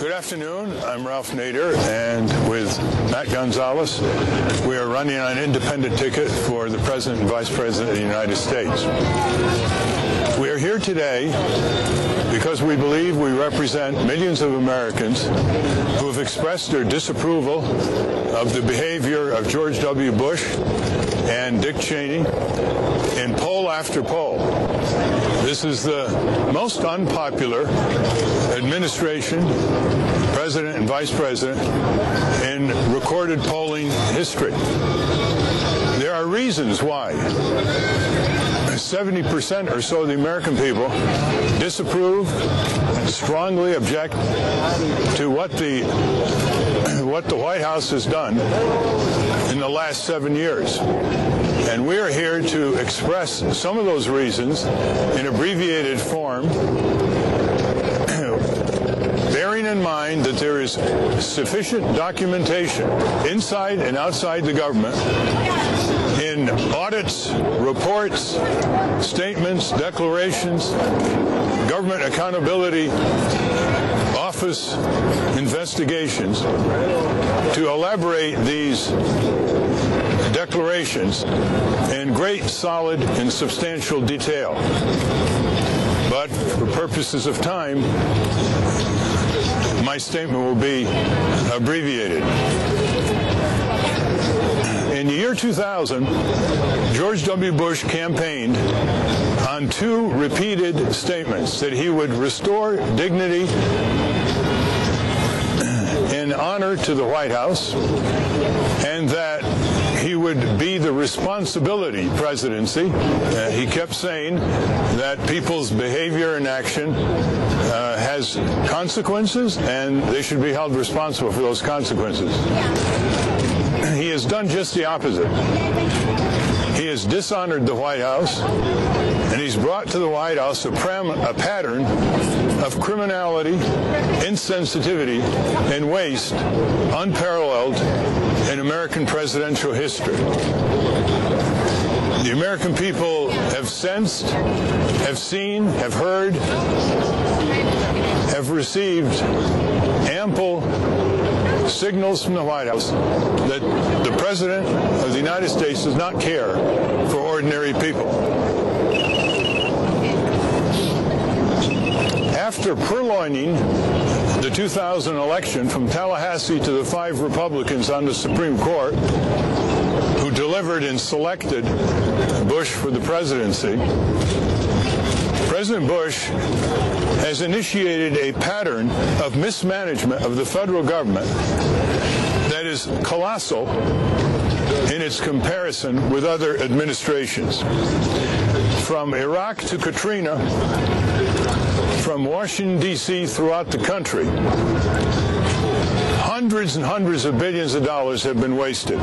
Good afternoon. I'm Ralph Nader, and with Matt Gonzalez, we are running on an independent ticket for the President and Vice President of the United States. We are here today because we believe we represent millions of Americans who have expressed their disapproval of the behavior of George W. Bush and Dick Cheney in poll after poll. This is the most unpopular administration, president and vice president, in recorded polling history. There are reasons why 70% or so of the American people disapprove and strongly object to what the White House has done in the last 7 years. And we are here to express some of those reasons in abbreviated form, bearing in mind that there is sufficient documentation inside and outside the government in audits, reports, statements, declarations, government accountability office investigations to elaborate these declarations in great, solid, and substantial detail. But for purposes of time, my statement will be abbreviated. In the year 2000, George W. Bush campaigned on two repeated statements that he would restore dignity and honor to the White House, and that he would be the responsibility presidency. He kept saying that people's behavior and action has consequences, and they should be held responsible for those consequences. He has done just the opposite. He has dishonored the White House, and he's brought to the White House a pattern of criminality, insensitivity, and waste unparalleled in American presidential history. The American people have sensed, have seen, have heard, have received ample signals from the White House that the President of the United States does not care for ordinary people. After purloining the 2000 election from Tallahassee to the 5 Republicans on the Supreme Court, who delivered and selected Bush for the presidency, President Bush has initiated a pattern of mismanagement of the federal government that is colossal in its comparison with other administrations. From Iraq to Katrina, from Washington, D.C. throughout the country, hundreds and hundreds of billions of dollars have been wasted.